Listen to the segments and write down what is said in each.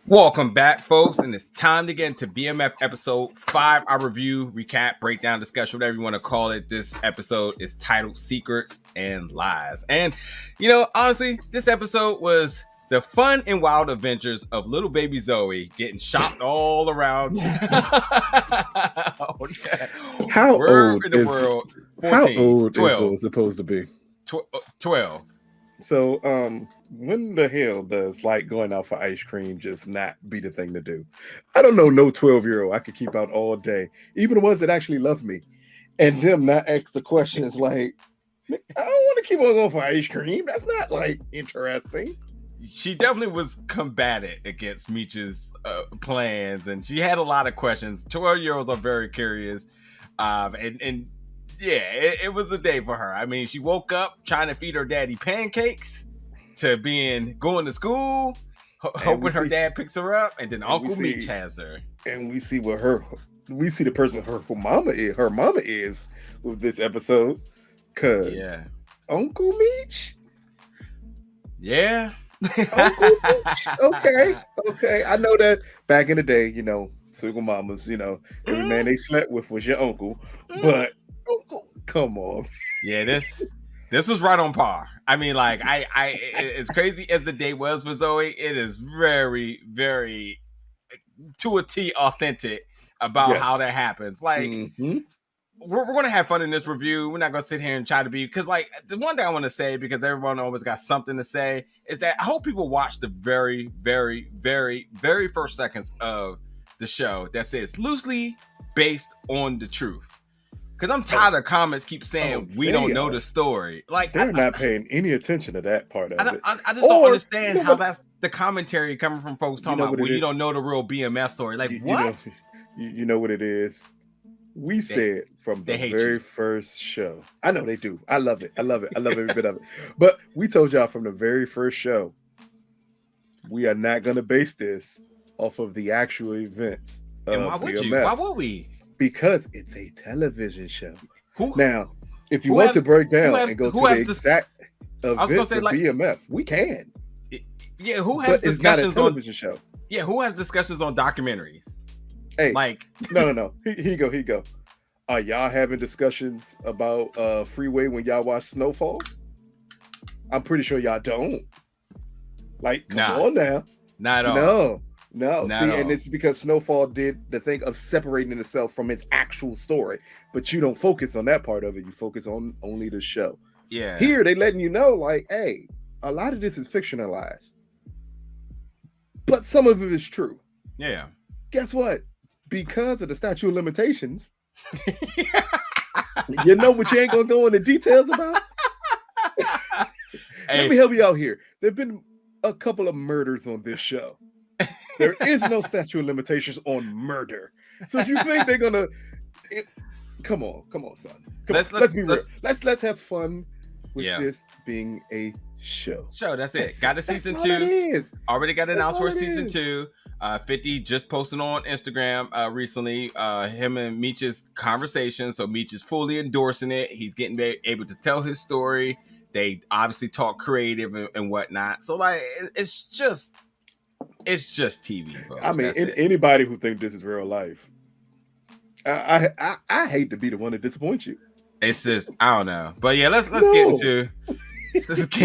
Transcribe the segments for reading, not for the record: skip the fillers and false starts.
Welcome back, folks, and it's time to get into BMF episode 5, our review, recap, breakdown, discussion, whatever you want to call it. This episode is titled Secrets and Lies. And, honestly, this episode was the fun and wild adventures of little baby Zoe getting shopped all around. How old in the is world? 14, how old 12, is Zoe supposed to be? 12. So, when the hell does like going out for ice cream just not be the thing to do? I don't know no 12-year-old I could keep out all day, even the ones that actually love me, and them not ask the questions like, I don't want to keep on going for ice cream. That's not like interesting. She definitely was combative against Meech's plans, and she had a lot of questions. 12-year-olds are very curious, and yeah, it was a day for her. I mean, she woke up trying to feed her daddy pancakes, to going to school, hoping her dad picks her up, and then Uncle Meech has her. And we see the person her mama is with this episode. Cause Uncle Meech? Yeah. Uncle Meech? Okay. I know that back in the day, single mamas, every man they slept with was your uncle. But Uncle, come on. Yeah, this was right on par. I mean, like, as crazy as the day was for Zoe, it is very, very to a T authentic about how that happens. Like, we're going to have fun in this review. We're not going to sit here and try to be, because, like, the one thing I want to say, because everyone always got something to say, is that I hope people watch the very, very, very, very first seconds of the show that says loosely based on the truth. Because I'm tired of comments keep saying we don't know the story. Like, they're not paying any attention to that part of it. I just don't understand how that's the commentary coming from folks talking about, well, you don't know the real BMF story. Like, what? You know what it is? We said from the very first show. I know they do. I love it. I love every bit of it. But we told y'all from the very first show, we are not going to base this off of the actual events. And why would you? Why would we? Because it's a television show. Now, if you want to break down and go to the exact events of BMF, we can. Yeah, who has discussions it's not a television show? Yeah, who has discussions on documentaries? Hey, like no. Here you go. Are y'all having discussions about Freeway when y'all watch Snowfall? I'm pretty sure y'all don't. Like, come on now. Not at all. No. See, and it's because Snowfall did the thing of separating itself from its actual story, but you don't focus on that part of it. You focus on only the show. Yeah. Here, they letting you know, like, hey, a lot of this is fictionalized, but some of it is true. Yeah. Guess what? Because of the statute of limitations, you know what you ain't gonna go into details about? Let me help you out here. There have been a couple of murders on this show. There is no statute of limitations on murder. So if you think they're gonna, come on, son. Let's be real. Let's have fun with this being a show. That's it. Got a season 2. Already got announced for season 2. 50 just posted on Instagram recently. Him and Meech's conversation. So Meech is fully endorsing it. He's getting able to tell his story. They obviously talk creative and whatnot. So like, it's just TV, folks. I mean, anybody who thinks this is real life, I hate to be the one to disappoint you. It's just, I don't know. But yeah, let's get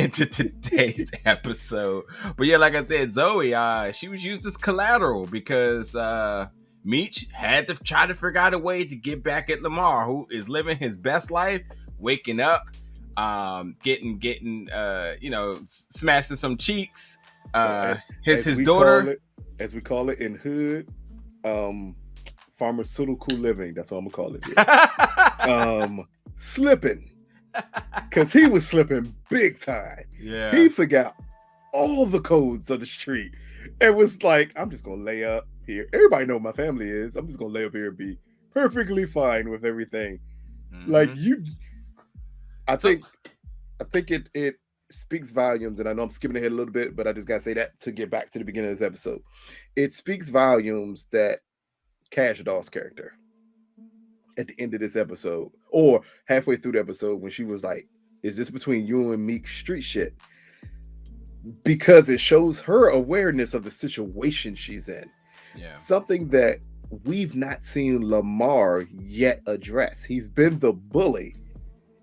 into today's episode. But yeah, like I said, Zoe, she was used as collateral because Meech had to try to figure out a way to get back at Lamar, who is living his best life, waking up, getting smashing some cheeks. His daughter, as we call it in hood, pharmaceutical living. That's what I'm gonna call it. Slipping, because he was slipping big time. Yeah, he forgot all the codes of the street. It was like, I'm just gonna lay up here. Everybody know my family is. I'm just gonna lay up here and be perfectly fine with everything. Like you, I think it speaks volumes, and I know I'm skipping ahead a little bit, but I just gotta say that to get back to the beginning of this episode. It speaks volumes that Cash Doll's character at the end of this episode, or halfway through the episode, when she was like, "Is this between you and Meek street shit?" because it shows her awareness of the situation she's in. Yeah. Something that we've not seen Lamar yet address. He's been the bully.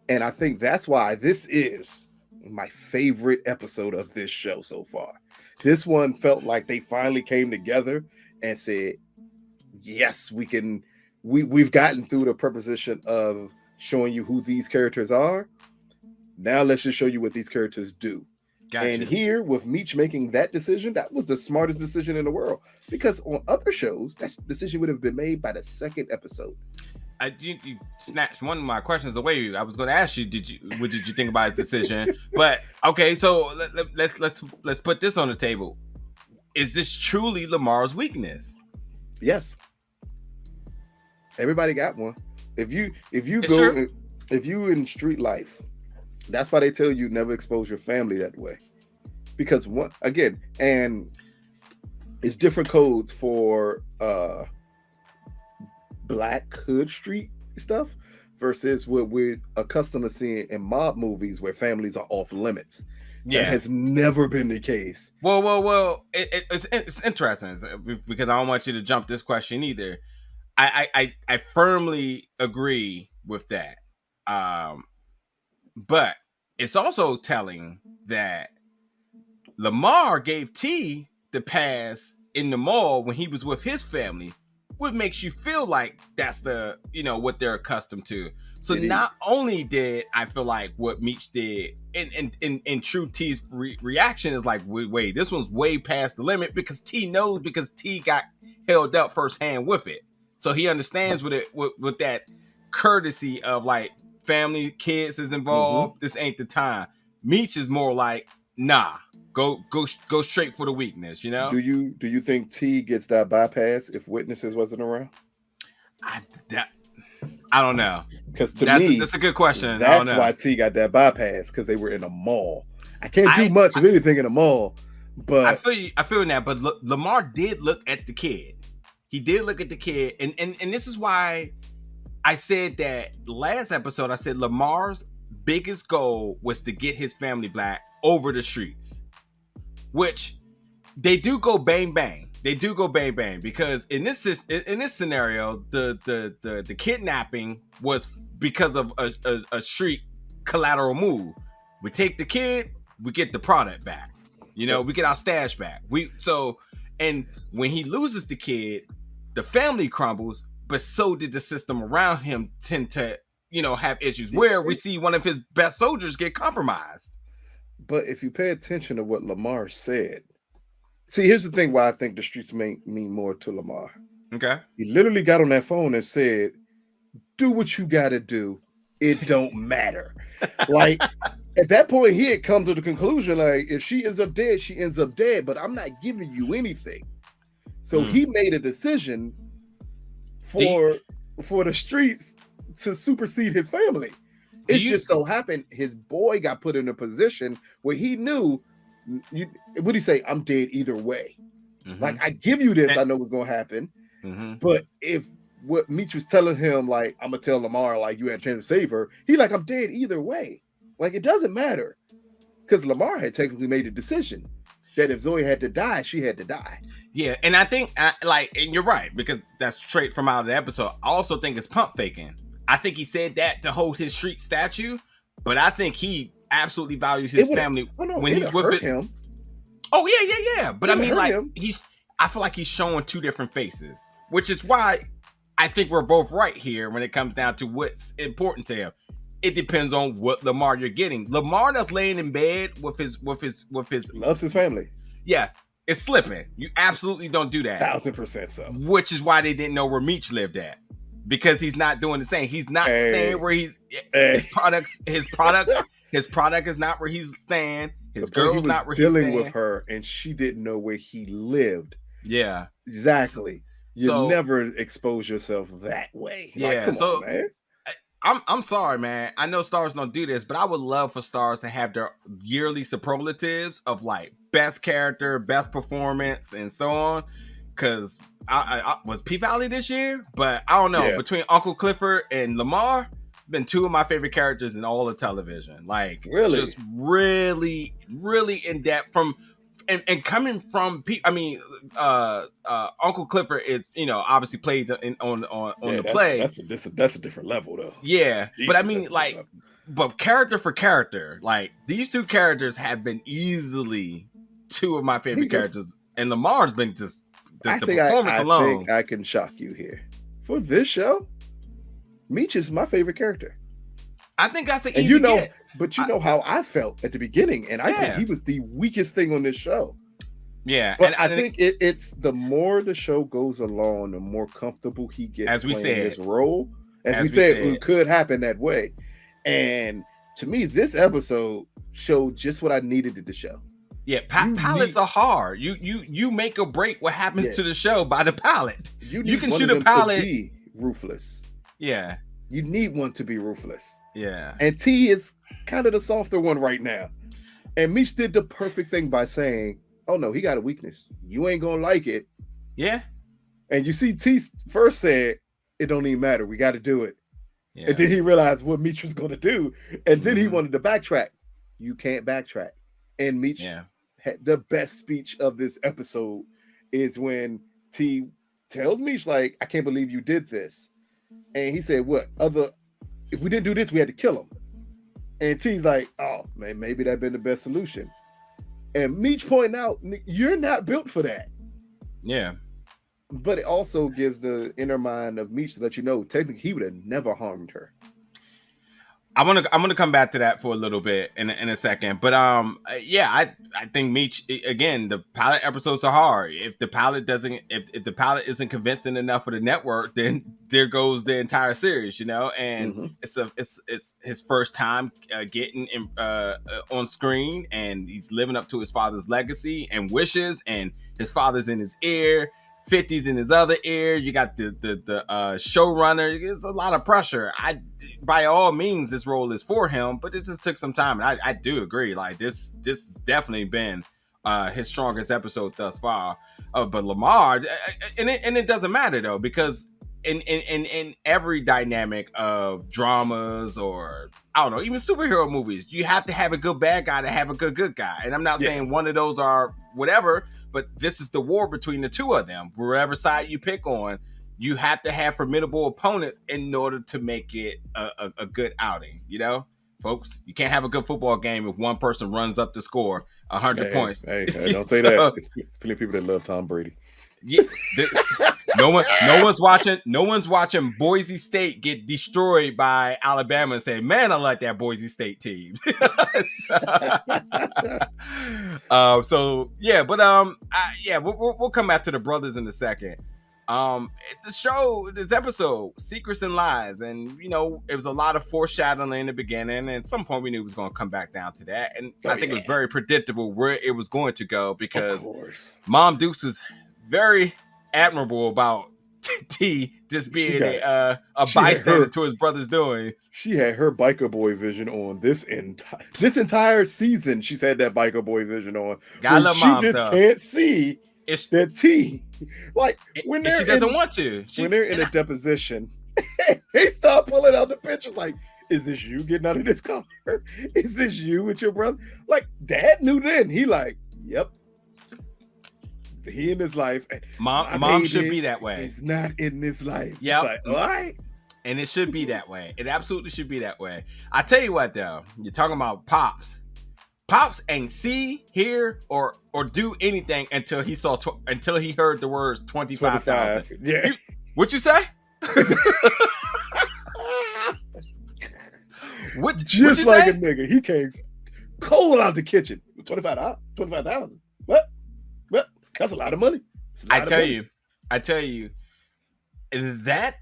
And I think that's why this is my favorite episode of this show so far. This one felt like they finally came together and said, yes, we've gotten through the preposition of showing you who these characters are. Now let's just show you what these characters do. Gotcha. And here, with Meech making that decision, that was the smartest decision in the world. Because on other shows, that decision would have been made by the second episode. You snatched one of my questions away. I was going to ask you, what did you think about his decision? But okay, so let's put this on the table. Is this truly Lamar's weakness? Yes. Everybody got one. If you in street life, that's why they tell you never expose your family that way. Because and it's different codes for Black Hood Street stuff versus what we're accustomed to seeing in mob movies where families are off limits. Yeah, that has never been the case. Well, it's interesting because I don't want you to jump this question either. I firmly agree with that. But it's also telling that Lamar gave T the pass in the mall when he was with his family, what makes you feel like that's the, what they're accustomed to. So not only did I feel like what Meech did in true T's reaction is like, wait, this one's way past the limit because T knows because T got held up firsthand with it. So he understands with that courtesy of like family, kids is involved. Mm-hmm. This ain't the time. Meech is more like, nah, go straight for the weakness, Do you think T gets that bypass if witnesses wasn't around? I don't know. Because to me, that's a good question. That's why T got that bypass, because they were in a mall. I can't do much of anything in a mall, but I feel that. But Lamar did look at the kid. He did look at the kid, and this is why I said that last episode. I said Lamar's biggest goal was to get his family Black over the streets, which they do go bang bang. They do go bang bang because in this scenario, the kidnapping was because of a street collateral move. We take the kid, we get the product back. We get our stash back. And when he loses the kid, the family crumbles, but so did the system around him tend to, have issues where we see one of his best soldiers get compromised. But if you pay attention to what Lamar said, see, here's the thing why I think the streets mean more to Lamar. Okay. He literally got on that phone and said, do what you got to do. It don't matter. Like, at that point, he had come to the conclusion, like, if she ends up dead, she ends up dead, but I'm not giving you anything. So he made a decision for the streets to supersede his family. It just so happened his boy got put in a position where he knew, what do you say? I'm dead either way. Mm-hmm. Like, I give you this, I know what's going to happen. Mm-hmm. But if what Meech was telling him, like, I'm going to tell Lamar, like, you had a chance to save her, he like, I'm dead either way. Like, it doesn't matter. Because Lamar had technically made a decision that if Zoe had to die, she had to die. Yeah, and I think, and you're right, because that's straight from out of the episode. I also think it's pump faking. I think he said that to hold his street statue, but I think he absolutely values his family when he's with him. Oh yeah. But I mean, like I feel like he's showing two different faces, which is why I think we're both right here when it comes down to what's important to him. It depends on what Lamar you're getting. Lamar that's laying in bed with his loves his family. Yes, it's slipping. You absolutely don't do that. 1000% so. Which is why they didn't know where Meech lived at. Because he's not doing the same. He's not staying where his product is not where he's staying. His girl's not where he's staying. Dealing with her, and she didn't know where he lived. Yeah, exactly. You never expose yourself that way. Yeah, like, come on, man. I'm sorry, man. I know Starz don't do this, but I would love for Starz to have their yearly superlatives of like best character, best performance, and so on. Because I was P Valley this year, but I don't know. Yeah. Between Uncle Clifford and Lamar, been two of my favorite characters in all of television. Like, really, just really, really in depth from. And coming from people, I mean, Uncle Clifford is, obviously played on the play. That's a different level though. Yeah, Jesus, but I mean, like, but character for character, like these two characters have been easily two of my favorite characters, and Lamar's been just the performance alone. I think I can shock you here. For this show, Meech is my favorite character. I think that's an easy get. But you know how I felt at the beginning, and I said he was the weakest thing on this show. Yeah, but I think it's the more the show goes along, the more comfortable he gets as we playing his role. As we said, it could happen that way. And to me, this episode showed just what I needed to show. Yeah, pilots are hard. You make or break what happens to the show by the pilot. You can shoot a pilot to be ruthless. Yeah, you need one to be ruthless. Yeah, and T is kind of the softer one right now. And Meech did the perfect thing by saying, "Oh no, he got a weakness. You ain't gonna like it." Yeah, and you see T first said, "It don't even matter. We got to do it." Yeah. And then he realized what Meech was going to do, and then he wanted to backtrack. You can't backtrack. And Meech had the best speech of this episode is when T tells Meech, like, "I can't believe you did this." And he said, if we didn't do this, we had to kill him. And T's like, "Oh man, maybe that'd been the best solution." And Meech pointing out, "You're not built for that." Yeah. But it also gives the inner mind of Meech to let you know, technically, he would have never harmed her. I'm gonna come back to that for a little bit in a second, but I think Meech, again, the pilot episodes are hard. If the pilot isn't convincing enough for the network, then there goes the entire series, And it's his first time getting on screen, and he's living up to his father's legacy and wishes, and his father's in his ear. 50's in his other ear. You got the showrunner. There's a lot of pressure. By all means, this role is for him, but it just took some time. And I do agree. Like this has definitely been his strongest episode thus far. But Lamar, and it doesn't matter though, because in every dynamic of dramas or I don't know, even superhero movies, you have to have a good bad guy to have a good guy. And I'm not saying one of those are whatever. But this is the war between the two of them. Wherever side you pick on, you have to have formidable opponents in order to make it a good outing. Folks, you can't have a good football game if one person runs up to score 100 points. Hey, don't say that. It's plenty of people that love Tom Brady. Yeah, no one's watching Boise State get destroyed by Alabama and say, "Man, I like that Boise State team." We'll come back to the brothers in a second. This episode, Secrets and Lies, and it was a lot of foreshadowing in the beginning, and at some point we knew it was going to come back down to that, and I think it was very predictable where it was going to go because Mom Dukes is very admirable about T just being a bystander to his brother's doings. She had her biker boy vision on this entire season. She's had that biker boy vision on. She just can't see that T. Like when she doesn't want to. When they're in a deposition, they start pulling out the pictures. Like, is this you getting out of this car? Is this you with your brother? Like, Dad knew then. He like, yep. He in his life. Mom should be that way. He's not in this life. Yeah. Like, all right. And it should be that way. It absolutely should be that way. I tell you what, though, you're talking about Pops. Pops ain't see, hear, or do anything until he heard the words 25,000. Yeah. What'd you say? Just like a nigga. He came cold out the kitchen. 25,000. What? That's a lot of money. I tell you, that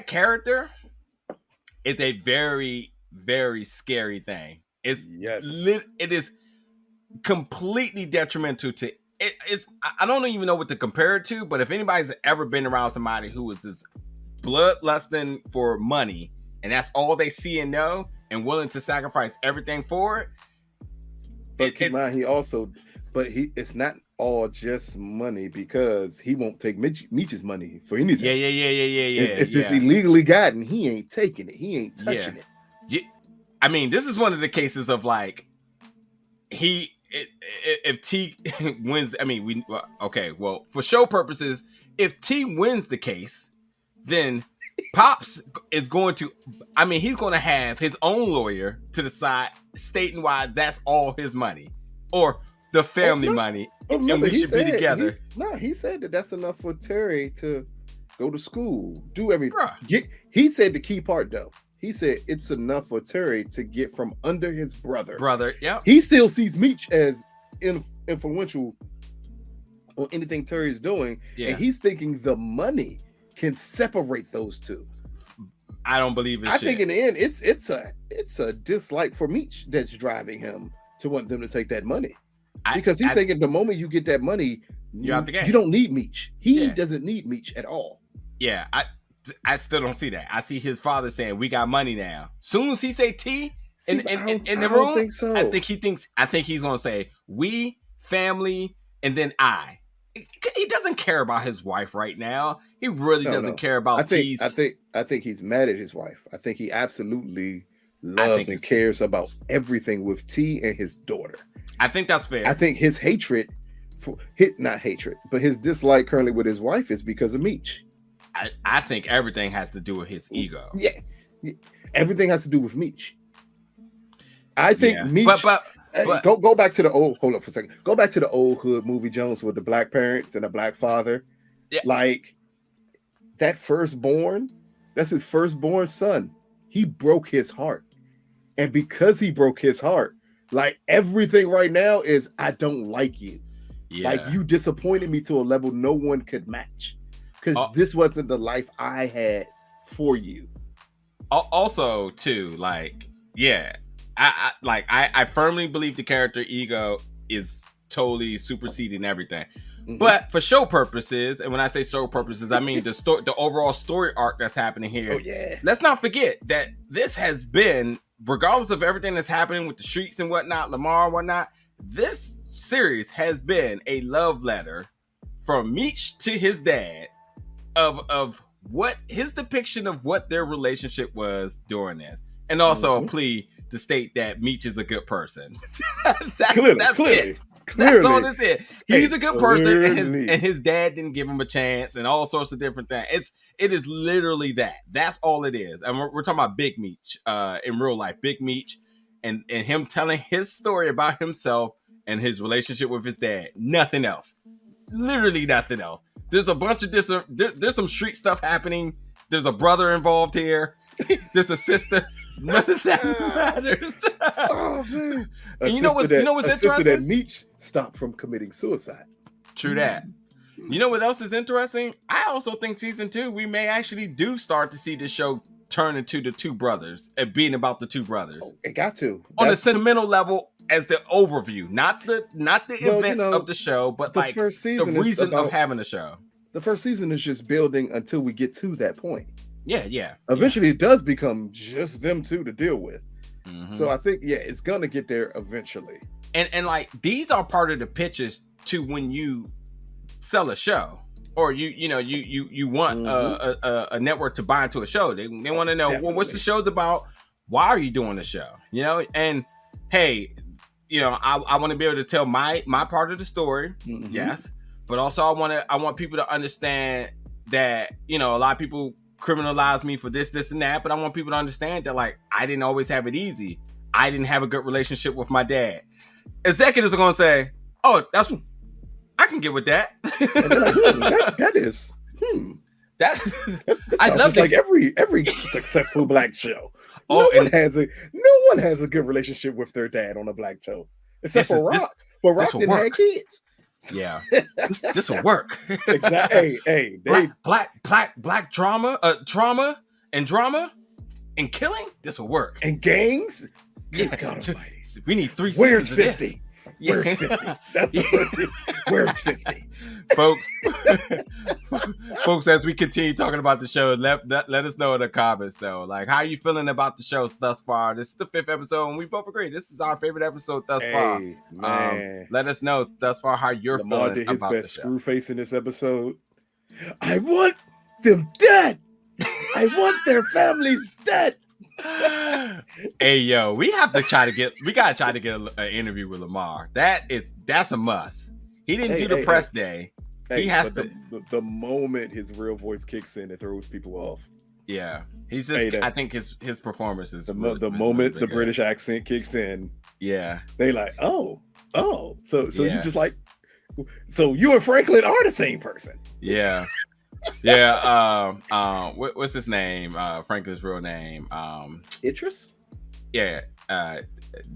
character is a very, very scary thing. It is completely detrimental to it. I don't even know what to compare it to, but if anybody's ever been around somebody who is this bloodlusting for money and that's all they see and know and willing to sacrifice everything for it. But keep in mind, it's not all just money because he won't take Meech's money for anything. Yeah. If it's illegally gotten, he ain't taking it. He ain't touching it. Yeah. I mean, this is one of the cases of like if T wins. I mean, well, for show purposes, if T wins the case, then Pops is going to. I mean, he's going to have his own lawyer to decide, stating why that's all his money or the family money, and we should be together. He said that's enough for Terry to go to school, do everything. He said the key part though. He said it's enough for Terry to get from under his brother. Yeah. He still sees Meech as influential on anything Terry's doing, and he's thinking the money can separate those two. I don't believe it. I think in the end, it's a dislike for Meech that's driving him to want them to take that money. Because he's thinking the moment you get that money, you're out the game. You don't need Meech. He doesn't need Meech at all. Yeah, I still don't see that. I see his father saying, "We got money now." Soon as he say T in the room, think so. I think he's gonna say we, family, and then I. He doesn't care about his wife right now. He really doesn't care about T's. I think he's mad at his wife. I think he absolutely loves and cares about everything with T and his daughter. I think that's fair. I think his hatred not hatred, but his dislike currently with his wife is because of Meech. I think everything has to do with his ego. Yeah. Everything has to do with Meech. I think Meech. But go back to the old. Hold up for a second. Go back to the old hood movie Jones with the black parents and a black father. Yeah. Like that firstborn. That's his firstborn son. He broke his heart, and because he broke his heart, like everything right now is I don't like you. Yeah. Like you disappointed me to a level no one could match. Because this wasn't the life I had for you. Also, too, like, I firmly believe the character ego is totally superseding everything. Mm-hmm. But for show purposes, and when I say show purposes, I mean the overall story arc that's happening here. Oh yeah. Let's not forget that this has been, regardless of everything that's happening with the streets and whatnot, Lamar and whatnot, this series has been a love letter from Meech to his dad. Of what his depiction of what their relationship was during this, and also a plea to state that Meech is a good person. Clearly. That's all this is. He's a good person, and his dad didn't give him a chance, and all sorts of different things. It is literally that. That's all it is. And we're talking about Big Meech in real life, Big Meech, and him telling his story about himself and his relationship with his dad. Nothing else. Literally nothing else. There's a bunch of different. There's some street stuff happening. There's a brother involved here. There's a sister. None of that matters. Oh man! And you know what's interesting? That Meech stopped from committing suicide. True that. You know what else is interesting? I also think season 2 we may actually do start to see the show turn into the two brothers and being about the two brothers. Oh, it got to on a sentimental level. As the overview, not the events of the show, but like the reason of having a show. The first season is just building until we get to that point. Yeah. Eventually, it does become just them two to deal with. Mm-hmm. So I think, it's gonna get there eventually. And like these are part of the pitches to when you sell a show, or you want a network to buy into a show. They want to know, well, what's the show's about? Why are you doing the show? And hey. I want to be able to tell my part of the story, yes, but also I want people to understand that a lot of people criminalize me for this and that, but I want people to understand that like I didn't always have it easy. I didn't have a good relationship with my dad. Executives are gonna say, "Oh, I can get with that." And they're like, that is that I love like every successful black show. No one has a good relationship with their dad on a black show, except for Rock. But Rock didn't have kids. Yeah, this will work. Exactly. Hey, black trauma and killing. This will work. And gangs. Good God Almighty. We need 3 Where's seasons 50? Where's 50? That's the first thing. Where's 50? Folks, as we continue talking about the show, let us know in the comments though. Like, how are you feeling about the show thus far? This is the 5th episode, and we both agree this is our favorite episode thus far. Man. Let us know thus far how you're Lamar feeling did his about best the show. screw face in this episode. I want them dead. I want their families dead. Hey yo, we gotta try to get an interview with Lamar. That's a must. He didn't do the press day. He has to. The moment his real voice kicks in, it throws people off. Yeah, he's just. I think his performance is the moment the British accent kicks in. Yeah, they like, oh, so you just like, so you and Franklin are the same person. Yeah. Yeah, what's his name? Franklin's real name. Idris? Yeah,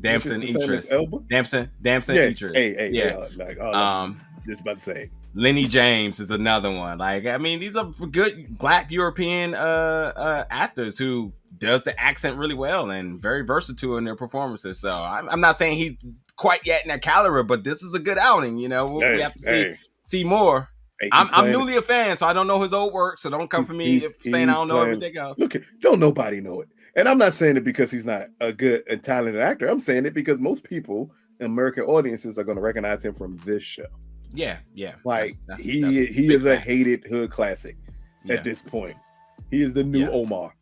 Damson Idris. Damson Idris. Hey, just about to say. Lenny James is another one. Like, I mean, these are good Black European actors who does the accent really well and very versatile in their performances. So I'm not saying he's quite yet in that caliber, but this is a good outing. You know, we have to see more. Hey, I'm newly a fan, so I don't know his old work. So don't come for me saying I don't know everything else. Look, don't nobody know it. And I'm not saying it because he's not a good and talented actor. I'm saying it because most people, American audiences, are going to recognize him from this show. Yeah. Like he is a hated hood classic at this point. He is the new Omar.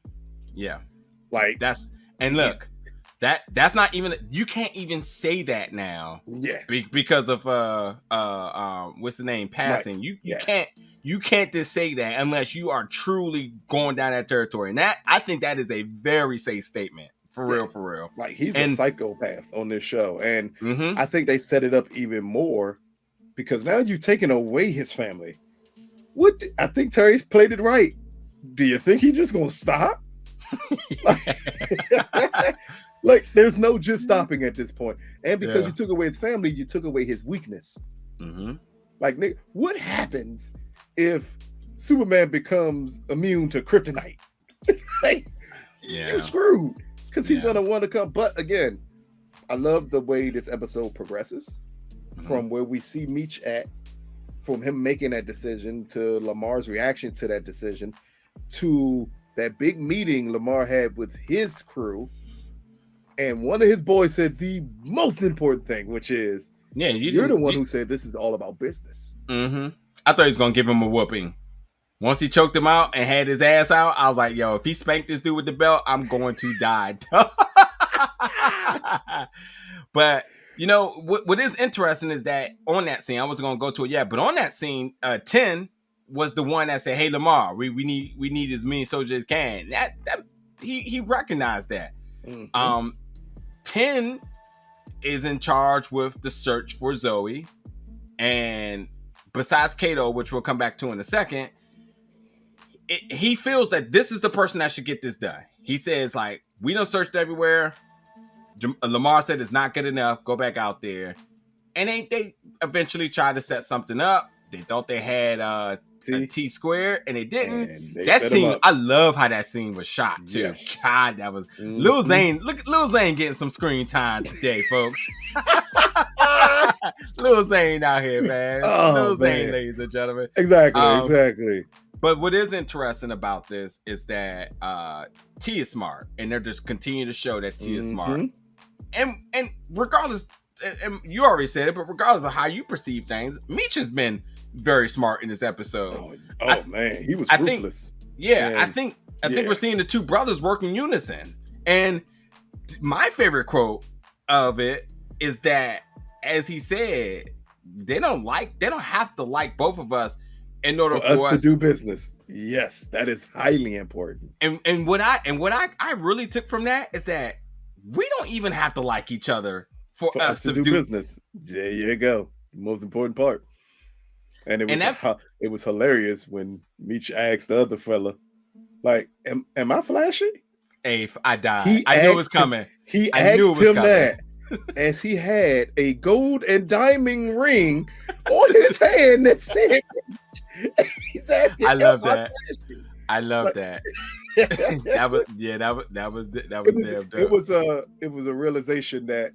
Yeah. Like look. That's not even, you can't even say that now. Yeah. Because of what's the name passing. Right. You can't just say that unless you are truly going down that territory. And that, I think that is a very safe statement. For real. Like he's a psychopath on this show. And I think they set it up even more because now you've taken away his family. I think Terry's played it right. Do you think he's just gonna stop? Like, there's no just stopping at this point. And because you took away his family, you took away his weakness. Like, Nick, what happens if Superman becomes immune to kryptonite? Like, you're screwed. Because he's going to want to come. But again, I love the way this episode progresses. From where we see Meech at, from him making that decision, to Lamar's reaction to that decision, to that big meeting Lamar had with his crew. And one of his boys said the most important thing, which is, you're the one who said this is all about business. I thought he was going to give him a whooping. Once he choked him out and had his ass out, I was like, yo, if he spanked this dude with the belt, I'm going to die. But, you know, what is interesting is that on that scene, I wasn't going to go to it yet, but on that scene, 10 was the one that said, hey, Lamar, we need as many soldiers as can. That he recognized that. 10 is in charge with the search for Zoe, and besides Kato, which we'll come back to in a second, he feels that this is the person that should get this done. He says, like, we done searched everywhere. Lamar said it's not good enough. Go back out there. And they eventually tried to set something up. They thought they had a T squared, and they didn't. That scene, I love how that scene was shot too. Yes. God, that was Lil Zane. Look, Lil Zane getting some screen time today, folks. Lil Zane out here, man. Lil Zane, ladies and gentlemen. Exactly. But what is interesting about this is that T is smart, and they're just continuing to show that T is smart. And regardless, and you already said it, but regardless of how you perceive things, Meech has been very smart in this episode. Man, he was ruthless. I think we're seeing the two brothers work in unison. And my favorite quote of it is that, as he said, they don't have to like both of us in order for us to do business. Yes, that is highly important. And what I really took from that is that we don't even have to like each other for us to do business. There you go. The most important part. And it was hilarious when Meech asked the other fella, like, am I flashy? Hey, I died. I knew it was coming. He asked him that as he had a gold and diamond ring on his hand that said, he's asking, I love that. I love that. That was damn dope. It was a realization that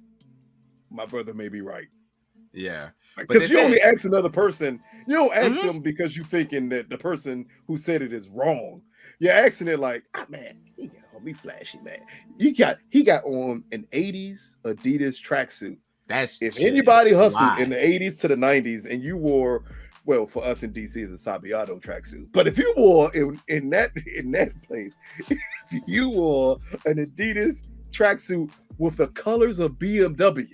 my brother may be right. Yeah. Because you only ask another person. You don't ask them because you thinking that the person who said it is wrong. You're asking it like, man, he got on me flashy, man. He got on an 80s Adidas tracksuit. If anybody hustled in the 80s to the 90s and you wore, well, for us in DC is a Sabiato tracksuit. But if you wore in that place, if you wore an Adidas tracksuit with the colors of BMW,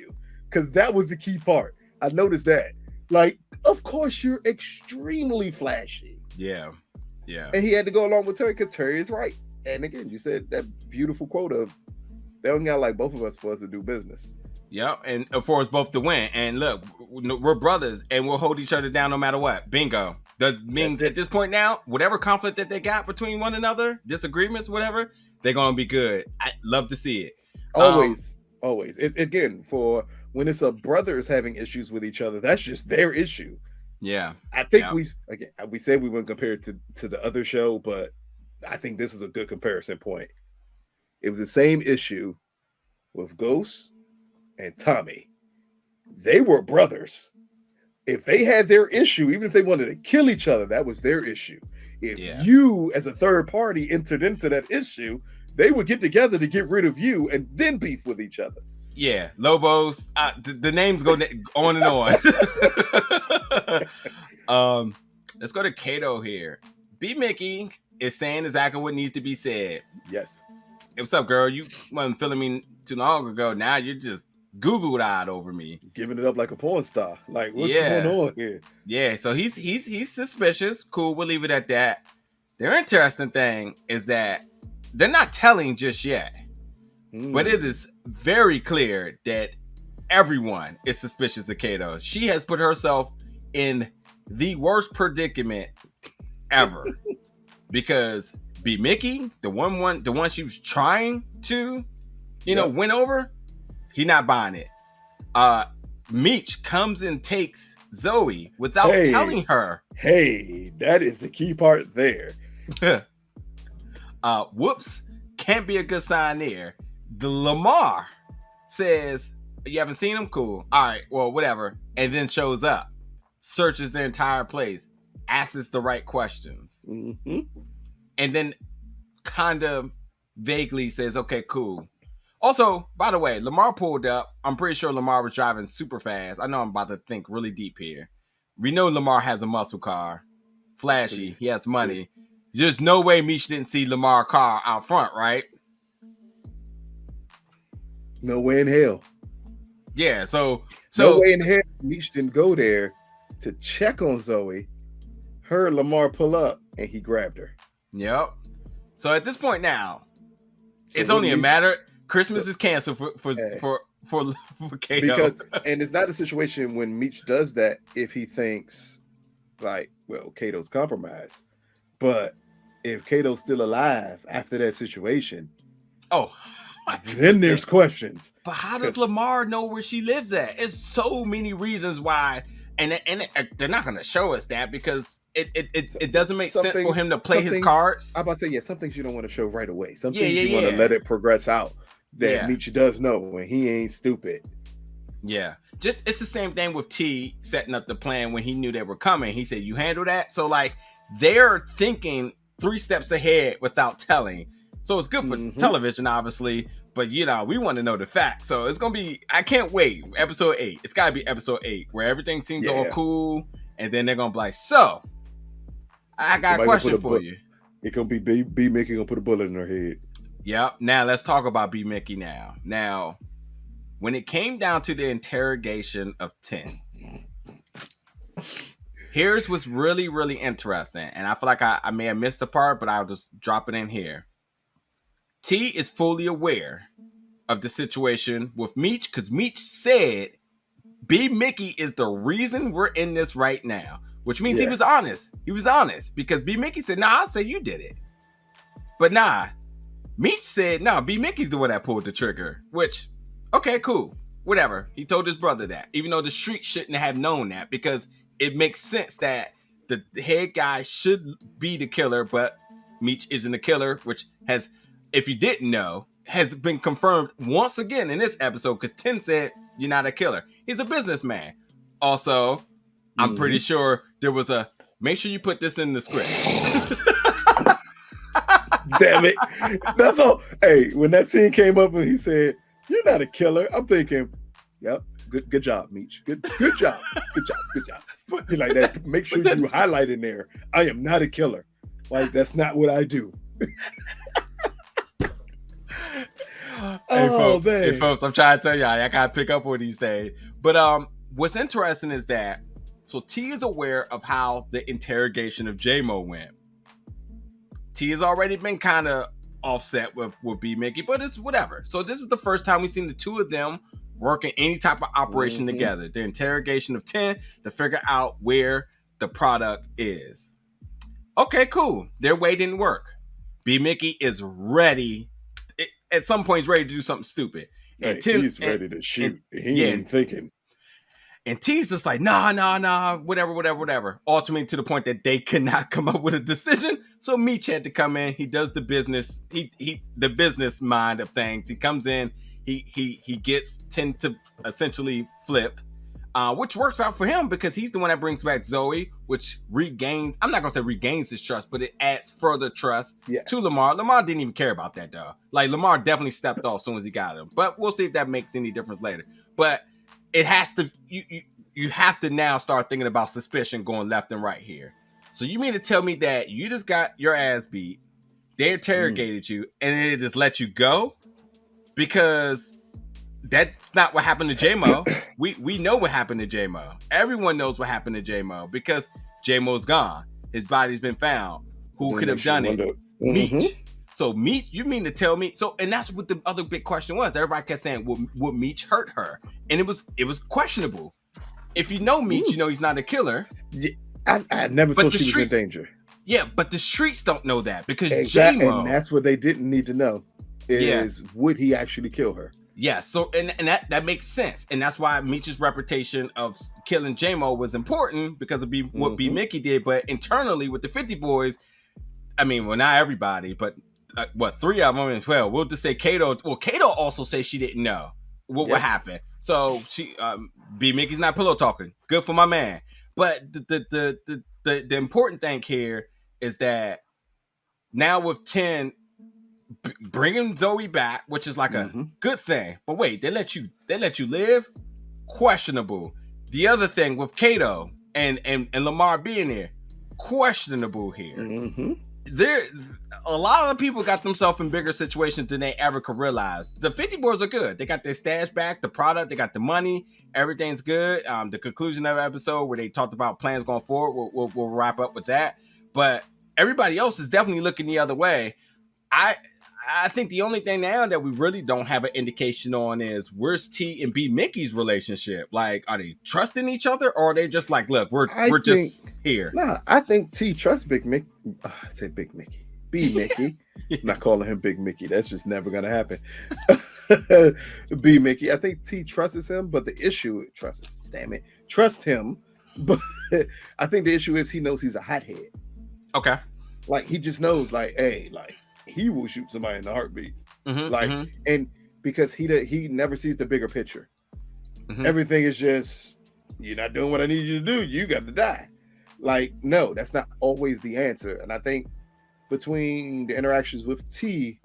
because that was the key part. I noticed that. Like, of course, you're extremely flashy. Yeah. Yeah. And he had to go along with Terry because Terry is right. And again, you said that beautiful quote of, they don't got like both of us for us to do business. Yep, and for us both to win. And look, we're brothers and we'll hold each other down no matter what. Bingo. Does mean at this point now, whatever conflict that they got between one another, disagreements, whatever, they're going to be good. I love to see it. Always. It's, again, for when it's a brothers having issues with each other, that's just their issue. Yeah. I think we said we wouldn't compare it to the other show, but I think this is a good comparison point. It was the same issue with Ghost and Tommy. They were brothers. If they had their issue, even if they wanted to kill each other, that was their issue. If you, as a third party, entered into that issue, they would get together to get rid of you and then beef with each other. Yeah, Lobos. The names go on and on. Let's go to Kato here. B. Mickey is saying exactly what needs to be said. Yes. Hey, what's up, girl? You wasn't feeling me too long ago. Now you're just Googled-eyed over me. Giving it up like a porn star. Like, what's going on here? Yeah, so he's suspicious. Cool, we'll leave it at that. The interesting thing is that they're not telling just yet. But it is very clear that everyone is suspicious of Kato. She has put herself in the worst predicament ever. Because B. Mickey, the one she was trying to, win over, he not buying it. Meech comes and takes Zoe without telling her. Hey, that is the key part there. Whoops, can't be a good sign there. The Lamar says, you haven't seen him? Cool. All right, well, whatever. And then shows up, searches the entire place, asks the right questions. And then kind of vaguely says, okay, cool. Also, by the way, Lamar pulled up. I'm pretty sure Lamar was driving super fast. I know I'm about to think really deep here. We know Lamar has a muscle car. Flashy. He has money. There's no way Meech didn't see Lamar's car out front, right? No way in hell. Yeah, so no way in hell Meech didn't go there to check on Zoe, heard Lamar pull up, and he grabbed her. Yep. So at this point now, it's only a matter. Christmas is canceled for Kato. And it's not a situation when Meech does that if he thinks like, well, Kato's compromised. But if Kato's still alive after that situation, then there's questions. But how does Lamar know where she lives at? It's so many reasons why, and they're not going to show us that because it doesn't make sense for him to play his cards. I'm about to say, some things you don't want to show right away. Some things you want to let it progress out. That Meech does know when he ain't stupid. Yeah. Just it's the same thing with T setting up the plan when he knew they were coming. He said, you handle that. So like they're thinking 3 steps ahead without telling. So it's good for television, obviously. But we want to know the facts. So it's gonna be, I can't wait. Episode 8. It's gotta be episode 8 where everything seems all cool. And then they're gonna be like, so I got a question for you. It's gonna be B Mickey gonna put a bullet in her head. Yep. Now let's talk about B. Mickey now. Now, when it came down to the interrogation of 10, here's what's really, really interesting. And I feel like I may have missed a part, but I'll just drop it in here. T is fully aware of the situation with Meech because Meech said B. Mickey is the reason we're in this right now, which means he was honest. He was honest because B. Mickey said, nah, I'll say you did it. But nah. Meech said, no, B. Mickey's the one that pulled the trigger, which, okay, cool, whatever. He told his brother that, even though the street shouldn't have known that because it makes sense that the head guy should be the killer, but Meech isn't the killer, which has, if you didn't know, has been confirmed once again in this episode because 10 said, you're not a killer. He's a businessman. Also, I'm pretty sure there was a make sure you put this in the script. Damn it. That's all. Hey, when that scene came up and he said, "You're not a killer," I'm thinking, yep, good job, Meech. Good job. Good job. He's like that. Make sure you highlight in there. I am not a killer. Like, that's not what I do. Hey, folks, I'm trying to tell y'all, I gotta pick up on these things. But what's interesting is that so T is aware of how the interrogation of J-Mo went. T has already been kind of offset with B Mickey, but it's whatever. So this is the first time we've seen the two of them working any type of operation together. The interrogation of 10 to figure out where the product is. Okay, cool. Their way didn't work. B Mickey is ready. At some point, he's ready to do something stupid. And he's ready to shoot. He ain't thinking. And T's just like, nah, whatever. Ultimately, to the point that they could not come up with a decision. So Meech had to come in. He does the business. The business mind of things. He comes in. He gets 10 to essentially flip, which works out for him because he's the one that brings back Zoe, which regains. I'm not gonna say regains his trust, but it adds further trust to Lamar. Lamar didn't even care about that though. Like Lamar definitely stepped off as soon as he got him. But we'll see if that makes any difference later. But it has to. You have to now start thinking about suspicion going left and right here. So you mean to tell me that you just got your ass beat, they interrogated you, and then they just let you go? Because that's not what happened to J-Mo. we know what happened to J-Mo. Everyone knows what happened to J-Mo because J-Mo's gone. His body's been found. Who could have done it? Meech. So Meech, you mean to tell me? So, and that's what the other big question was. Everybody kept saying, would Meech hurt her? And it was questionable. If you know Meech, you know he's not a killer. I never thought she was in danger. Yeah, but the streets don't know that because J-Mo, and that's what they didn't need to know is would he actually kill her? Yeah, so and that makes sense. And that's why Meech's reputation of killing J-Mo was important because of what B Mickey did. But internally with the 50 boys, I mean, well, not everybody, but three of them as well. We'll just say Kato. Well, Kato also says she didn't know what happened. So she, B Mickey's not pillow talking. Good for my man. But the important thing here is that now with 10 bringing Zoe back, which is like a good thing. But wait, they let you live? Questionable. The other thing with Kato and Lamar being there, questionable here. There, a lot of people got themselves in bigger situations than they ever could realize. The 50 boys are good. They got their stash back, the product, they got the money, everything's good. The conclusion of the episode where they talked about plans going forward, we'll wrap up with that. But everybody else is definitely looking the other way. I think the only thing now that we really don't have an indication on is where's T and B Mickey's relationship. Like, are they trusting each other, or are they just like, look, we're just here? Nah, I think T trusts Big Mickey. I said Big Mickey. B Mickey. I'm not calling him Big Mickey. That's just never gonna happen. B Mickey. I think T trusts him, but the issue trust him. But I think the issue is he knows he's a hothead. Okay. Like he just knows, like, hey, like. He will shoot somebody in the heartbeat, and because he never sees the bigger picture. Everything is just you're not doing what I need you to do. You got to die. Like no, that's not always the answer. And I think between the interactions with T,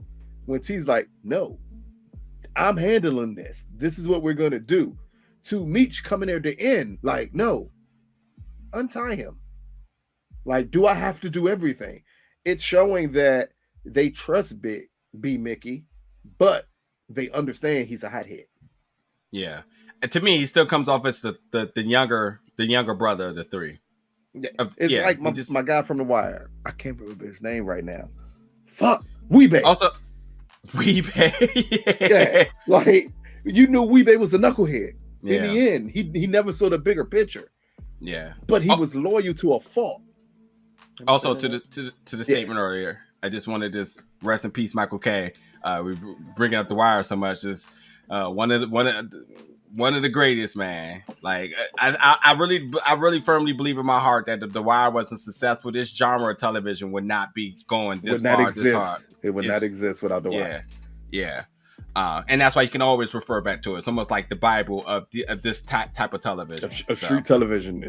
when T's like, no, I'm handling this. This is what we're gonna do. To Meech coming there to end, like no, untie him. Like, do I have to do everything? It's showing that. They trust B Mickey, but they understand he's a hothead. Yeah, and to me, he still comes off as the younger brother of the three. It's like my guy from The Wire. I can't remember his name right now. Fuck, Weebay. Also, Weebay. Yeah, like you knew Weebay was a knucklehead. In the end, he never saw the bigger picture. Yeah, but he was loyal to a fault. Also, to the statement earlier. I just wanted to rest in peace, Michael K. We bringing up The Wire so much. Just one of the greatest, man. Like I really firmly believe in my heart that if The Wire wasn't successful, this genre of television would not be going this far, this hard. It would not exist without The Wire. Yeah. And that's why you can always refer back to it. It's almost like the Bible of this type of television. Of street television.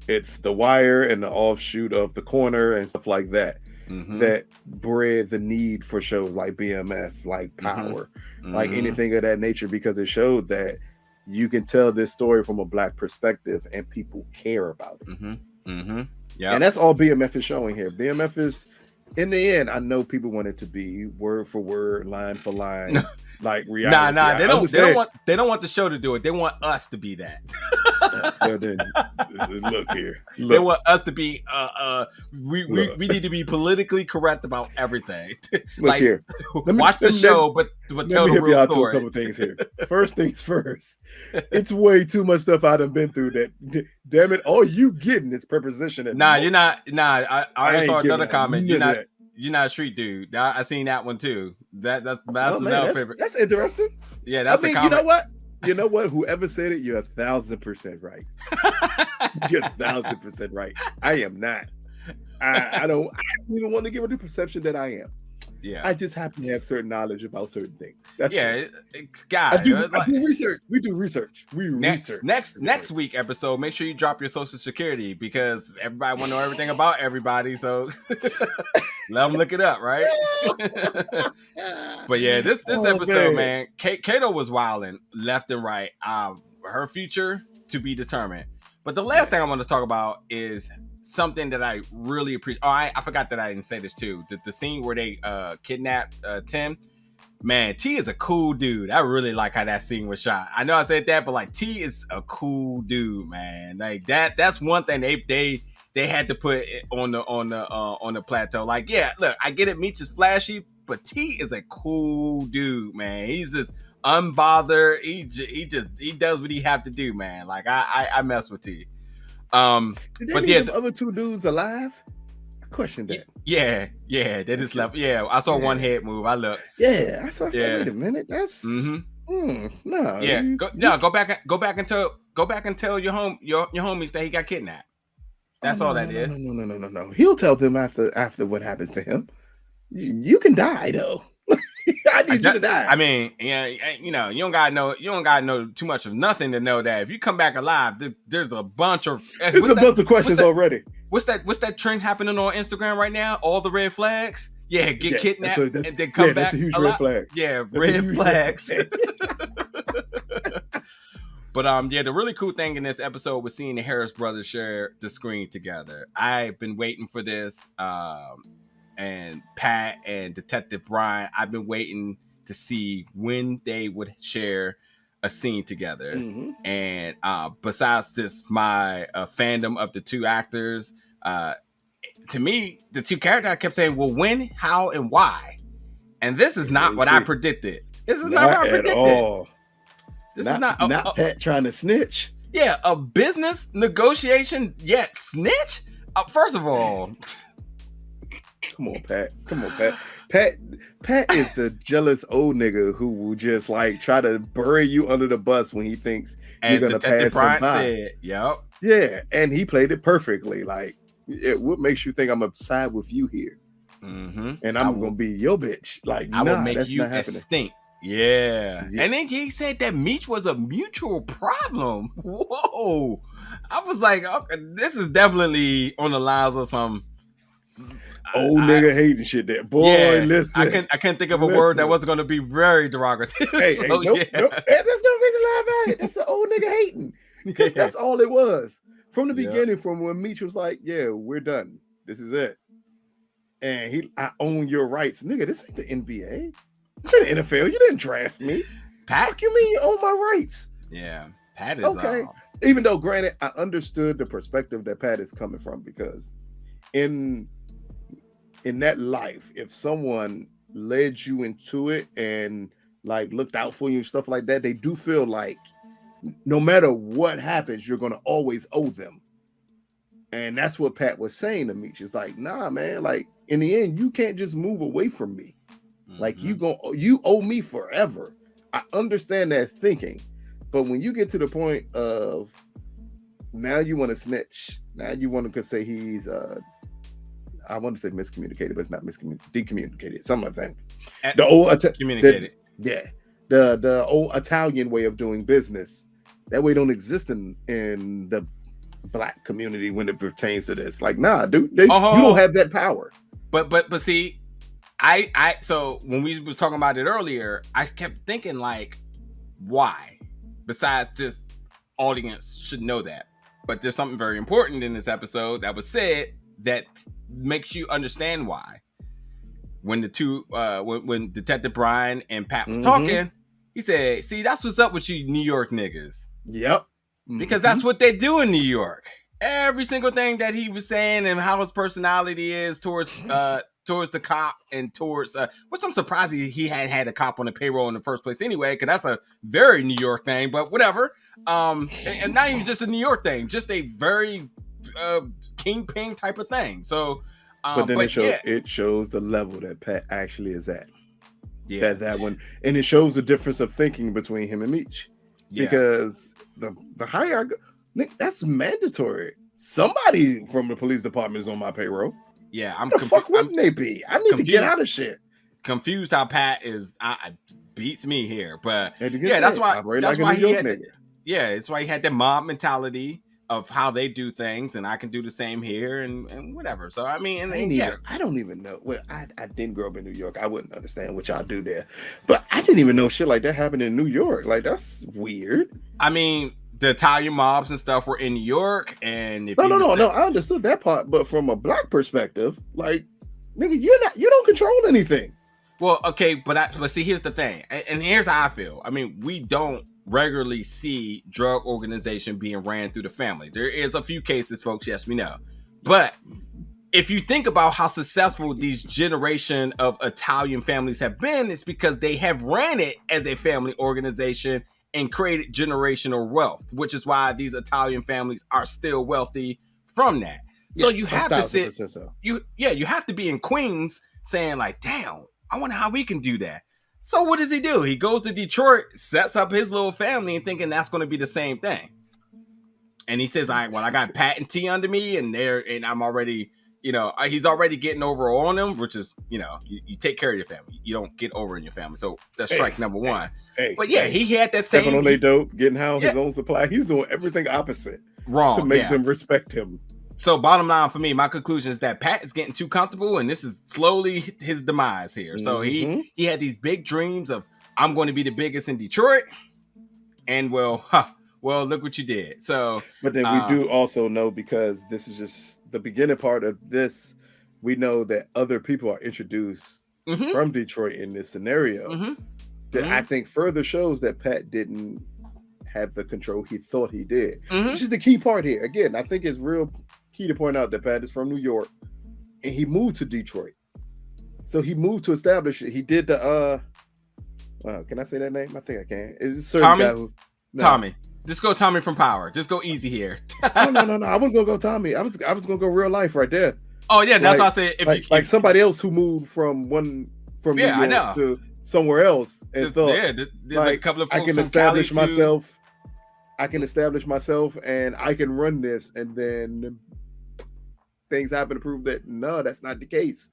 It's The Wire and the offshoot of The Corner and stuff like that. That bred the need for shows like BMF, like Power, like anything of that nature, because it showed that you can tell this story from a Black perspective and people care about it. Yeah, and that's all BMF is showing here. BMF is, in the end, I know people want it to be word for word, line for line, like reality. Nah, they don't want the show to do it. They want us to be that. Look here. They want us to be we need to be politically correct about everything. Like, here. Watch the show, but tell the real story. A couple things here. First things first. It's way too much stuff I done been through that, damn it, all you getting is preposition. You're not. I already saw another comment. You're not a street dude. I seen that one too. That's another favorite. That's interesting. Yeah, that's a comment. You know what? Whoever said it, you're 1,000% right. You're 1,000% right. I am not. I don't even want to give it the perception that I am. Yeah. I just happen to have certain knowledge about certain things. That's guys. I do research. We do research. Research. Next week episode, make sure you drop your social security, because everybody want to know everything about everybody. So let them look it up, right? But yeah, this episode, man, Kato was wilding left and right. Her future to be determined. But the last thing I want to talk about is something that I really appreciate. Oh, I forgot that I didn't say this too. The scene where they kidnapped Tim. Man, T is a cool dude. I really like how that scene was shot. I know I said that, but like, T is a cool dude, man. Like that's one thing they had to put on the plateau. Like, yeah, look, I get it, Meech is flashy, but T is a cool dude, man. He's just unbothered. He does what he have to do, man. Like, I mess with T. But yeah, the other two dudes alive? I questioned that. Yeah, they just left. Yeah, I saw one head move. I looked. Yeah, I saw. Wait a minute, that's no. Yeah, go back and tell your homies that he got kidnapped. That's all that is. No. He'll tell them after what happens to him. You can die though. I need you to die. I mean, yeah, you don't gotta know too much of nothing to know that if you come back alive, there's a bunch of questions already. What's that trend happening on Instagram right now? All the red flags. Yeah, get kidnapped and then come back. That's a huge red flag. Yeah, red flags. But the really cool thing in this episode was seeing the Harris brothers share the screen together. I've been waiting for this. And Pat and Detective Brian, I've been waiting to see when they would share a scene together. And besides this, my fandom of the two actors, to me, the two characters, I kept saying, well, when, how, and why? And this is not what I predicted. This is not what I predicted. All. This is not Pat trying to snitch. Yeah, a business negotiation, yet snitch? First of all... Come on, Pat. Pat is the jealous old nigga who will just like try to bury you under the bus when he thinks you're gonna pass him by. Yep. Yeah, and he played it perfectly. Like, what makes you think I'm upside with you here? And I'm gonna be your bitch. Like, I will make you extinct. Yeah. And then he said that Meech was a mutual problem. Whoa. I was like, okay, this is definitely on the lines of some old nigga hating shit there. Boy, listen. I can't think of a word that wasn't going to be very derogatory. Nope. There's no reason to lie about it. That's an old nigga hating. Because that's all it was. From the beginning, from when Meech was like, yeah, we're done. This is it. And I own your rights. Nigga, this ain't the NBA. This ain't the NFL. You didn't draft me. Pat? Fuck you mean you own my rights? Yeah. Pat is okay. Even though, granted, I understood the perspective that Pat is coming from, because in that life, if someone led you into it and like looked out for you and stuff like that, they do feel like no matter what happens, you're gonna always owe them. And that's what Pat was saying to me. She's like, nah, man, like in the end, you can't just move away from me. Like you owe me forever. I understand that thinking, but when you get to the point of now you want to snitch, now you want to say he's I want to say miscommunicated, but it's not miscommunicated, decommunicated, something like that. The old communicated. Yeah, the old Italian way of doing business. That way don't exist in the black community when it pertains to this. Like, nah, dude, you don't have that power. But see, so when we was talking about it earlier, I kept thinking like, why? Besides just audience should know that. But there's something very important in this episode that was said that makes you understand why. When the two when Detective Brian and Pat was talking, he said, see, that's what's up with you New York niggas. Yep. Because that's what they do in New York. Every single thing that he was saying and how his personality is towards the cop and towards which I'm surprised he hadn't had a cop on the payroll in the first place anyway, because that's a very New York thing, but whatever. And not even just a New York thing, just a very kingpin type of thing. So but then it shows the level that Pat actually is at. Yeah, that one, and it shows the difference of thinking between him and Meech. Yeah. Because the hierarchy, that's mandatory. Somebody from the police department is on my payroll. Yeah, fuck wouldn't they be? I need to get out of shit. Confused how Pat is. Beats me here, but yeah, that's why he had. It's why he had the mob mentality of how they do things, and I can do the same here, and whatever. So I mean, I don't even know. Well, I didn't grow up in New York. I wouldn't understand what y'all do there, but I didn't even know shit like that happened in New York. Like, that's weird. I mean, the Italian mobs and stuff were in New York, and no, I understood that part, but from a black perspective, like, nigga, you don't control anything. Well, okay, but see, here's the thing, and here's how I feel. I mean, we don't regularly see drug organization being ran through the family. There is a few cases, folks, yes, we know. But if you think about how successful these generation of Italian families have been, it's because they have ran it as a family organization and created generational wealth, which is why these Italian families are still wealthy from that. Yes, so you have to sit, you have to be in Queens saying like, damn, I wonder how we can do that. So what does he do? He goes to Detroit, sets up his little family and thinking that's going to be the same thing. And he says, I got Pat and T under me and I'm already, he's already getting over on them, which is, you take care of your family. You don't get over in your family. So that's strike number one. But yeah, he had that same. Stepping on their dope, getting his own supply. He's doing everything opposite. Wrong. To make them respect him. So bottom line for me, my conclusion is that Pat is getting too comfortable and this is slowly his demise here. So he had these big dreams of, I'm going to be the biggest in Detroit. And well, look what you did. So, but then we do also know, because this is just the beginning part of this, we know that other people are introduced from Detroit in this scenario. That I think further shows that Pat didn't have the control he thought he did. Which is the key part here. Again, I think it's real key to point out that Pat is from New York and he moved to Detroit. So he moved to establish it. He did the can I say that name? I think I can. Is it certain guy who Tommy. Just go Tommy from Power. Just go easy here. No. I wasn't gonna go Tommy. I was gonna go real life right there. Oh yeah, that's why I said if somebody else who moved from New York to somewhere else and there's a couple of folks I can establish myself. I can establish myself and I can run this, and then things happen to prove that no, that's not the case.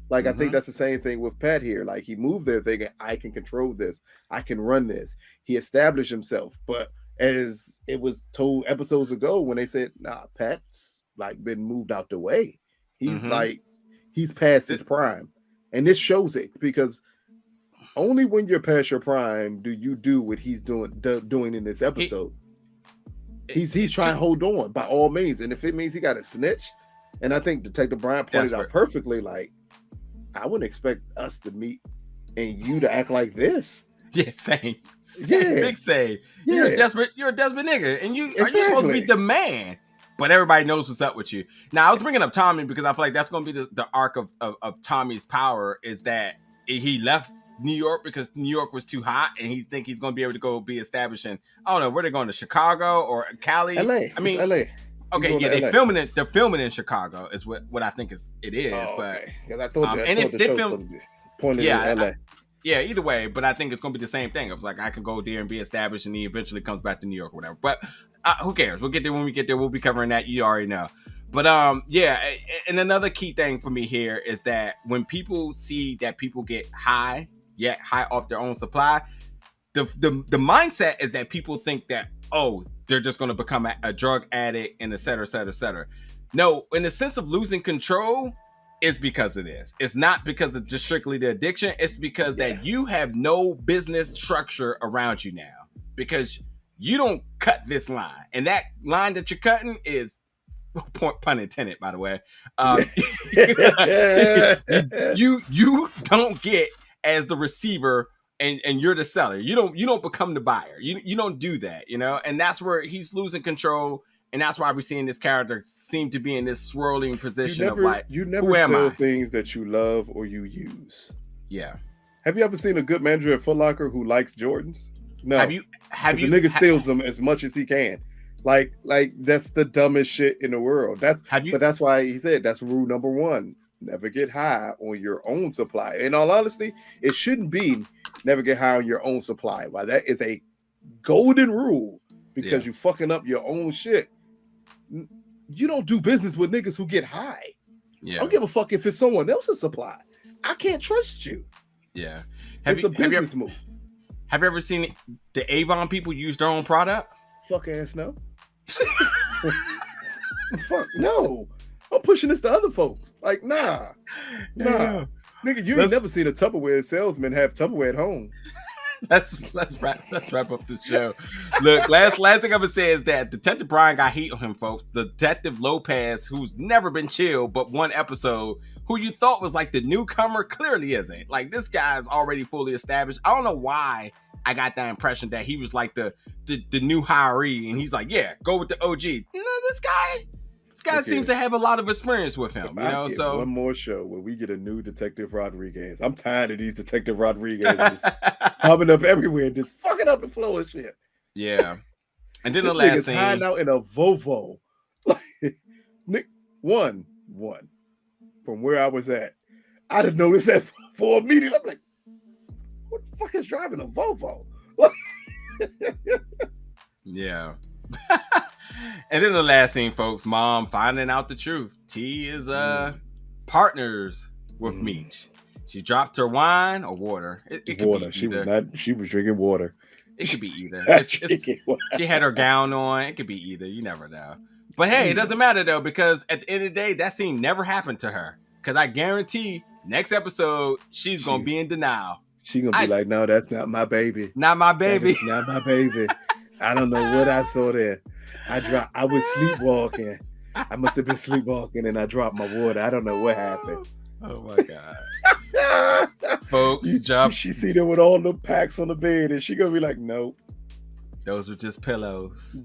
Like, I think that's the same thing with Pat here. Like, he moved there thinking, I can control this. I can run this. He established himself. But as it was told episodes ago when they said, nah, Pat's like been moved out the way. He's he's past his prime. And this shows it, because only when you're past your prime do you do what he's doing in this episode. He's trying to hold on by all means. And if it means he got to snitch, and I think Detective Brian pointed out perfectly, like, I wouldn't expect us to meet and you to act like this. Yeah, same. Big same. Yeah. You're a desperate nigga, and you're supposed to be the man. But everybody knows what's up with you. Now, I was bringing up Tommy because I feel like that's going to be the arc of Tommy's power, is that he left New York because New York was too hot, and he think he's going to be able to go be established in, I don't know, where they're going, to Chicago or Cali? LA. I mean, LA. Okay, yeah, they're filming in Chicago is what I think it is. Oh, but because I thought the show was supposed to be pointed in LA. Either way, but I think it's going to be the same thing. I was like, I can go there and be established, and he eventually comes back to New York or whatever. But who cares? We'll get there when we get there. We'll be covering that. You already know. But and another key thing for me here is that when people see that people get high yet high off their own supply. The mindset is that people think that, oh, they're just going to become a drug addict and et cetera, et cetera, et cetera. No, in the sense of losing control, it's because of this. It's not because of just strictly the addiction. It's because that you have no business structure around you now, because you don't cut this line, and that line that you're cutting is, pun intended, by the way. You don't get as the receiver, and you're the seller. You don't become the buyer. You don't do that, and that's where he's losing control. And that's why we're seeing this character seem to be in this swirling position of like, you never sell things that you love or you use. Yeah. Have you ever seen a good manager at Foot Locker who likes Jordans? No. Have you? The nigga steals them as much as he can. Like that's the dumbest shit in the world. But that's why he said that's rule number 1. Never get high on your own supply. In all honesty, it shouldn't be never get high on your own supply. Why, that is a golden rule, because you're fucking up your own shit. You don't do business with niggas who get high. I don't give a fuck if it's someone else's supply. I can't trust you. Yeah. It's a business move. Have you ever seen the Avon people use their own product? Fuck ass no. Fuck no. I'm pushing this to other folks. Like, nah. Nigga, you ain't never seen a Tupperware salesman have Tupperware at home. Let's wrap up the show. Look, last thing I'm gonna say is that Detective Brian got heat on him, folks. The Detective Lopez, who's never been chilled but one episode, who you thought was like the newcomer, clearly isn't. Like, this guy's already fully established. I don't know why I got that impression that he was like the new hiree, and he's like, yeah, go with the OG. No, this guy seems to have a lot of experience with him, So one more show where we get a new Detective Rodriguez. I'm tired of these Detective Rodriguez just popping up everywhere, just fucking up the flow and shit. Yeah, and then this the last scene, hiding out in a Volvo, like Nick one from where I was at. I'd have noticed that for immediately. I'm like, what the fuck is driving a Volvo? Yeah. And then the last scene, folks, Mom finding out the truth. T is partners with Meech. She dropped her wine or water. It could water. Be either. She was drinking water. It could be either. She had her gown on. It could be either. You never know. But hey, it doesn't matter though, because at the end of the day, that scene never happened to her. Because I guarantee next episode, she's gonna be in denial. She's gonna be like, no, that's not my baby. Not my baby. Not my baby. I don't know what I saw there. I was sleepwalking. I must have been sleepwalking and I dropped my water. I don't know what happened. Oh my God. Folks, jump. She see them with all the packs on the bed and she gonna be like, nope. Those are just pillows.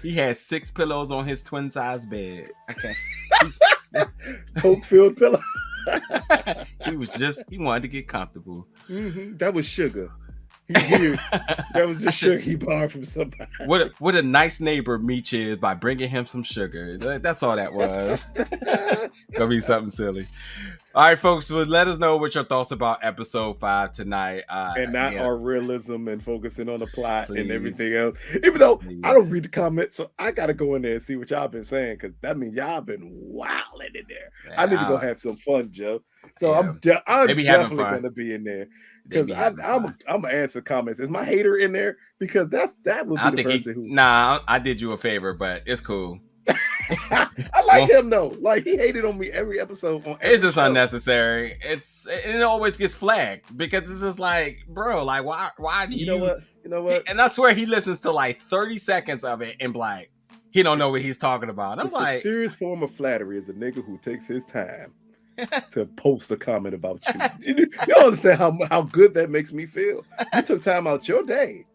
He had 6 pillows on his twin size bed. Okay. Coke-filled pillow. He wanted to get comfortable. Mm-hmm. That was sugar. That was just sugar he borrowed from somebody. What a nice neighbor Meech is by bringing him some sugar. That's all that was. Gonna be something silly. All right, folks. Well, let us know what your thoughts about episode 5 tonight. And not our realism and focusing on the plot and everything else. Even though I don't read the comments, so I gotta go in there and see what y'all been saying, because that means y'all been wilding in there. I need to go have some fun, Joe. So I'm definitely gonna be in there. Because I'm gonna answer comments. Is my hater in there? Because that would be the person who. Nah, I did you a favor, but it's cool. I like him though. Like, he hated on me every episode. It's just unnecessary. It always gets flagged because it's just like, bro, like why do you? You know what? And I swear he listens to like 30 seconds of it and like he don't know what he's talking about. And I'm a serious form of flattery is a nigga who takes his time to post a comment about you. You don't understand how good that makes me feel. You took time out your day.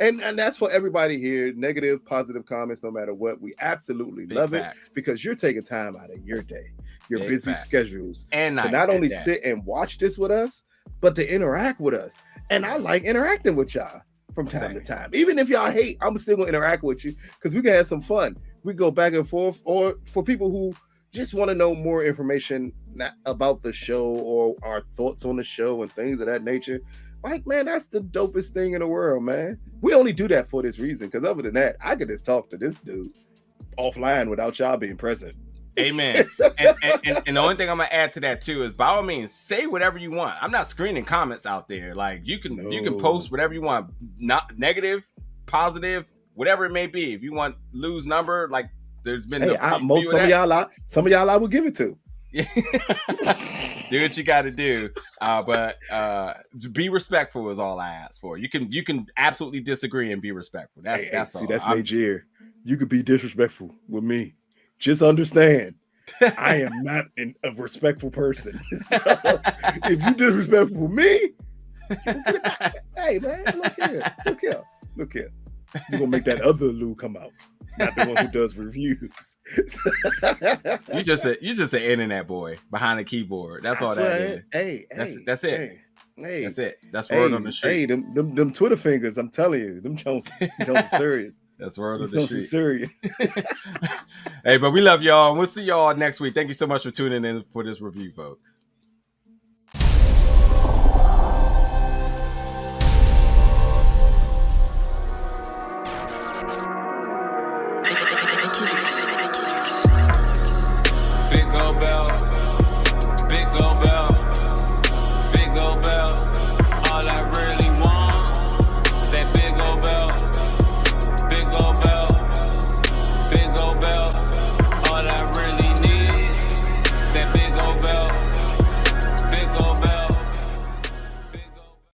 And that's for everybody here. Negative, positive comments, no matter what. We absolutely love it because you're taking time out of your day, your busy schedules, and to not only sit and watch this with us, but to interact with us. And I like interacting with y'all from time to time. Even if y'all hate, I'm still gonna interact with you because we can have some fun. We go back and forth. Or for people who just want to know more information about the show or our thoughts on the show and things of that nature, like, man, that's the dopest thing in the world, man. We only do that for this reason, because other than that, I could just talk to this dude offline without y'all being present. Amen. And the only thing I'm gonna add to that too is, by all means, say whatever you want. I'm not screening comments out there. Like you can post whatever you want, not negative, positive, whatever it may be. If you want lose number, like there's been some of y'all I will give it to. Do what you got to do, but be respectful is all I ask for. You can absolutely disagree and be respectful. That's all. That's major. You could be disrespectful with me. Just understand, I am not a respectful person. So if you disrespectful me, hey man, look here. You're gonna make that other Lou come out, not the one who does reviews. you just an internet boy behind a keyboard. That's all that is. That's it. That's it. That's word on the street. Hey, them Twitter fingers. I'm telling you, them Jones serious. That's word on the street. Serious. Hey, but we love y'all, and we'll see y'all next week. Thank you so much for tuning in for this review, folks.